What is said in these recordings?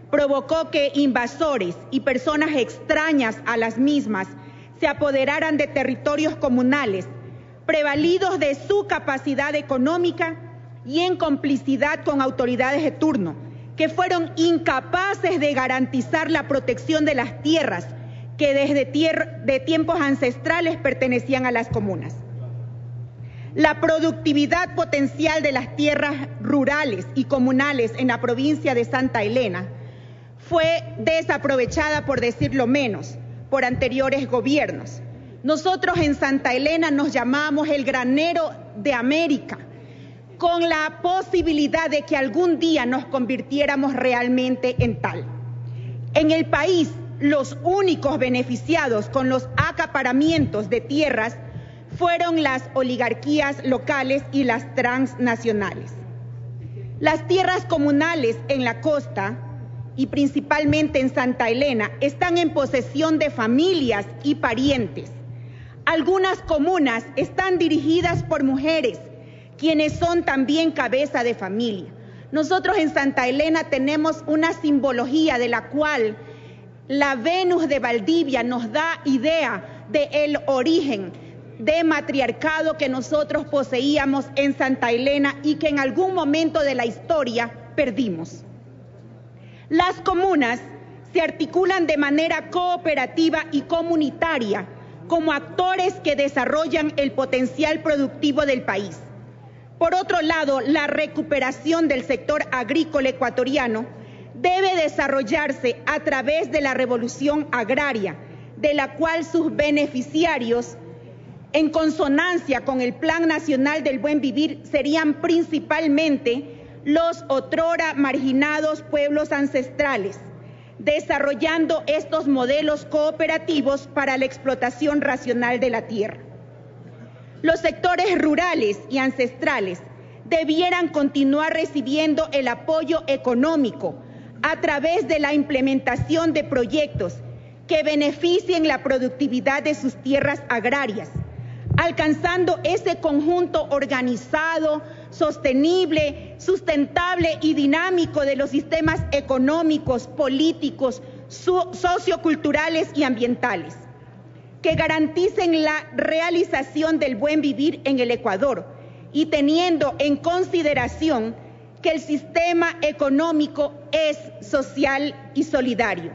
provocó que invasores y personas extrañas a las mismas se apoderaran de territorios comunales, prevalidos de su capacidad económica y en complicidad con autoridades de turno, que fueron incapaces de garantizar la protección de las tierras que desde tiempos ancestrales pertenecían a las comunas. La productividad potencial de las tierras rurales y comunales en la provincia de Santa Elena fue desaprovechada, por decirlo menos, por anteriores gobiernos. Nosotros en Santa Elena nos llamamos el granero de América, con la posibilidad de que algún día nos convirtiéramos realmente en tal. En el país, los únicos beneficiados con los acaparamientos de tierras fueron las oligarquías locales y las transnacionales. Las tierras comunales en la costa y principalmente en Santa Elena están en posesión de familias y parientes. Algunas comunas están dirigidas por mujeres, quienes son también cabeza de familia. Nosotros en Santa Elena tenemos una simbología de la cual la Venus de Valdivia nos da idea del origen de matriarcado que nosotros poseíamos en Santa Elena y que en algún momento de la historia perdimos. Las comunas se articulan de manera cooperativa y comunitaria como actores que desarrollan el potencial productivo del país. Por otro lado, la recuperación del sector agrícola ecuatoriano debe desarrollarse a través de la revolución agraria, de la cual sus beneficiarios, en consonancia con el Plan Nacional del Buen Vivir, serían principalmente los otrora marginados pueblos ancestrales, desarrollando estos modelos cooperativos para la explotación racional de la tierra. Los sectores rurales y ancestrales debieran continuar recibiendo el apoyo económico a través de la implementación de proyectos que beneficien la productividad de sus tierras agrarias, alcanzando ese conjunto organizado, sostenible, sustentable y dinámico de los sistemas económicos, políticos, socioculturales y ambientales, que garanticen la realización del buen vivir en el Ecuador y teniendo en consideración que el sistema económico es social y solidario,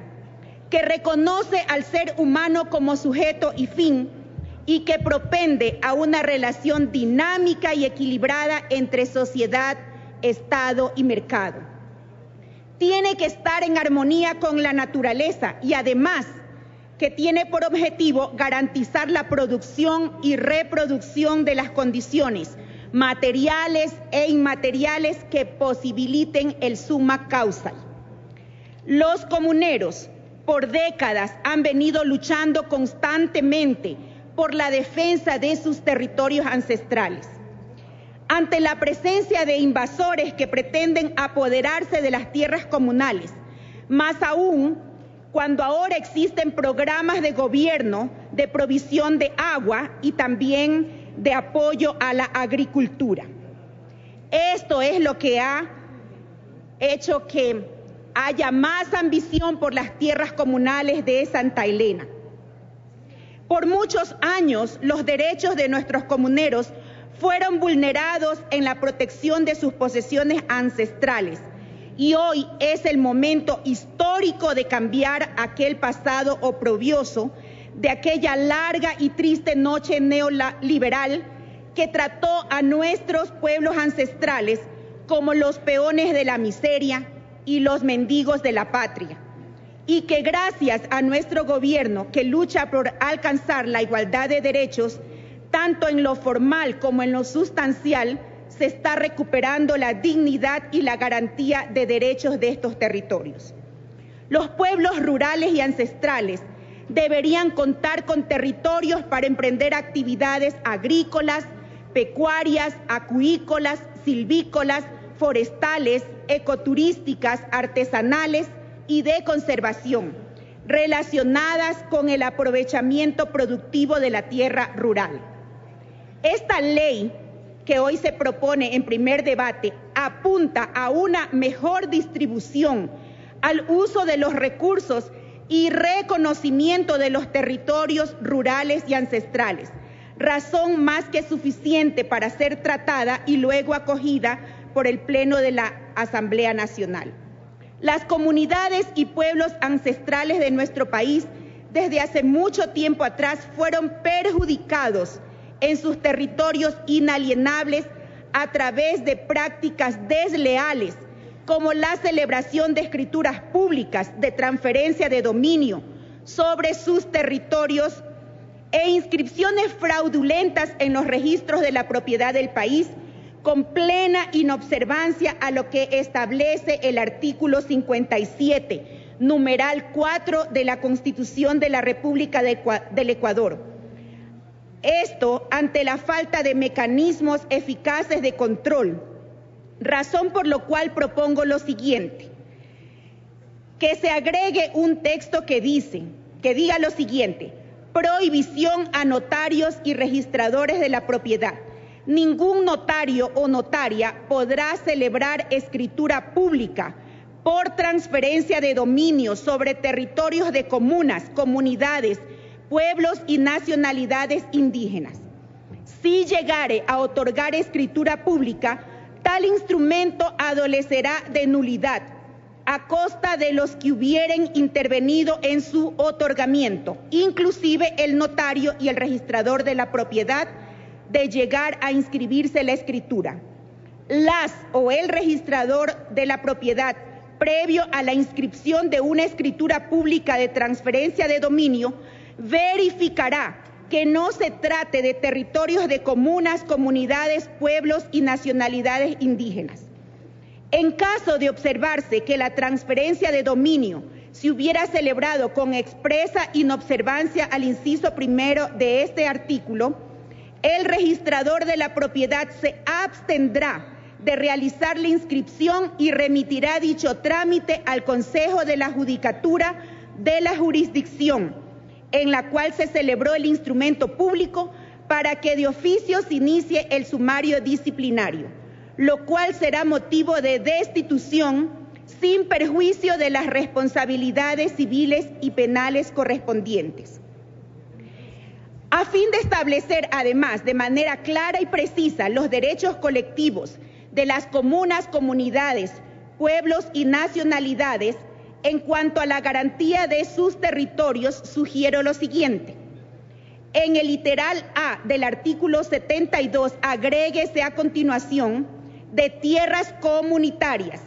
que reconoce al ser humano como sujeto y fin y que propende a una relación dinámica y equilibrada entre sociedad, Estado y mercado. Tiene que estar en armonía con la naturaleza y además que tiene por objetivo garantizar la producción y reproducción de las condiciones materiales e inmateriales que posibiliten el summa causal. Los comuneros por décadas han venido luchando constantemente por la defensa de sus territorios ancestrales. Ante la presencia de invasores que pretenden apoderarse de las tierras comunales, más aún cuando ahora existen programas de gobierno de provisión de agua y también de apoyo a la agricultura. Esto es lo que ha hecho que haya más ambición por las tierras comunales de Santa Elena. Por muchos años, los derechos de nuestros comuneros fueron vulnerados en la protección de sus posesiones ancestrales y hoy es el momento histórico de cambiar aquel pasado oprobioso de aquella larga y triste noche neoliberal que trató a nuestros pueblos ancestrales como los peones de la miseria y los mendigos de la patria. Y que gracias a nuestro gobierno que lucha por alcanzar la igualdad de derechos, tanto en lo formal como en lo sustancial, se está recuperando la dignidad y la garantía de derechos de estos territorios. Los pueblos rurales y ancestrales deberían contar con territorios para emprender actividades agrícolas, pecuarias, acuícolas, silvícolas, forestales, ecoturísticas, artesanales y de conservación, relacionadas con el aprovechamiento productivo de la tierra rural. Esta ley que hoy se propone en primer debate apunta a una mejor distribución, al uso de los recursos y reconocimiento de los territorios rurales y ancestrales, razón más que suficiente para ser tratada y luego acogida por el Pleno de la Asamblea Nacional. Las comunidades y pueblos ancestrales de nuestro país desde hace mucho tiempo atrás fueron perjudicados en sus territorios inalienables a través de prácticas desleales como la celebración de escrituras públicas de transferencia de dominio sobre sus territorios e inscripciones fraudulentas en los registros de la propiedad del país, con plena inobservancia a lo que establece el artículo 57, numeral 4 de la Constitución de la República del Ecuador. Esto ante la falta de mecanismos eficaces de control, razón por lo cual propongo lo siguiente: que se agregue un texto que diga lo siguiente: prohibición a notarios y registradores de la propiedad. Ningún notario o notaria podrá celebrar escritura pública por transferencia de dominio sobre territorios de comunas, comunidades, pueblos y nacionalidades indígenas. Si llegare a otorgar escritura pública, tal instrumento adolecerá de nulidad a costa de los que hubieren intervenido en su otorgamiento, inclusive el notario y el registrador de la propiedad, de llegar a inscribirse la escritura. Las o el registrador de la propiedad, previo a la inscripción de una escritura pública de transferencia de dominio, verificará que no se trate de territorios de comunas, comunidades, pueblos y nacionalidades indígenas. En caso de observarse que la transferencia de dominio se hubiera celebrado con expresa inobservancia al inciso primero de este artículo, el registrador de la propiedad se abstendrá de realizar la inscripción y remitirá dicho trámite al Consejo de la Judicatura de la jurisdicción en la cual se celebró el instrumento público, para que de oficio se inicie el sumario disciplinario, lo cual será motivo de destitución sin perjuicio de las responsabilidades civiles y penales correspondientes. A fin de establecer, además, de manera clara y precisa los derechos colectivos de las comunas, comunidades, pueblos y nacionalidades en cuanto a la garantía de sus territorios, sugiero lo siguiente: en el literal A del artículo 72, agréguese a continuación de tierras comunitarias,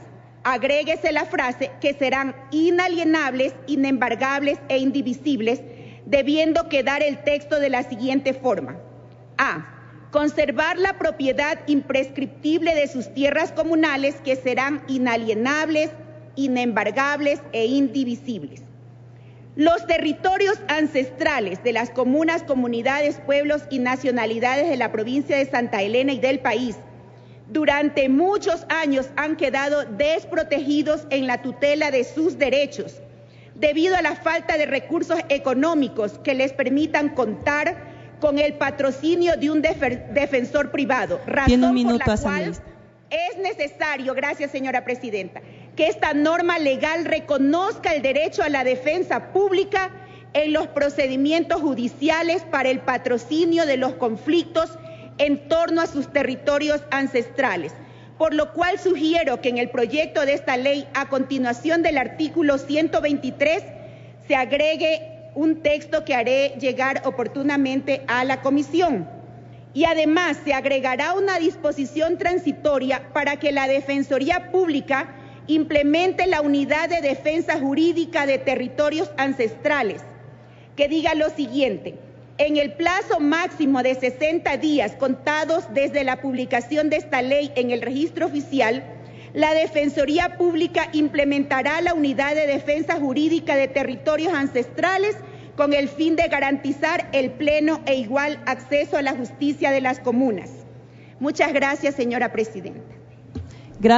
agréguese la frase que serán inalienables, inembargables e indivisibles, debiendo quedar el texto de la siguiente forma: A. Conservar la propiedad imprescriptible de sus tierras comunales, que serán inalienables, inembargables e indivisibles. Los territorios ancestrales de las comunas, comunidades, pueblos y nacionalidades de la provincia de Santa Elena y del país durante muchos años han quedado desprotegidos en la tutela de sus derechos debido a la falta de recursos económicos que les permitan contar con el patrocinio de un defensor privado, razón por la cual es necesario, gracias señora presidenta, que esta norma legal reconozca el derecho a la defensa pública en los procedimientos judiciales para el patrocinio de los conflictos en torno a sus territorios ancestrales, por lo cual sugiero que en el proyecto de esta ley, a continuación del artículo 123, se agregue un texto que haré llegar oportunamente a la comisión. Y además se agregará una disposición transitoria para que la Defensoría Pública implemente la Unidad de Defensa Jurídica de Territorios Ancestrales, que diga lo siguiente: en el plazo máximo de 60 días contados desde la publicación de esta ley en el registro oficial, la Defensoría Pública implementará la Unidad de Defensa Jurídica de Territorios Ancestrales con el fin de garantizar el pleno e igual acceso a la justicia de las comunas. Muchas gracias, señora presidenta.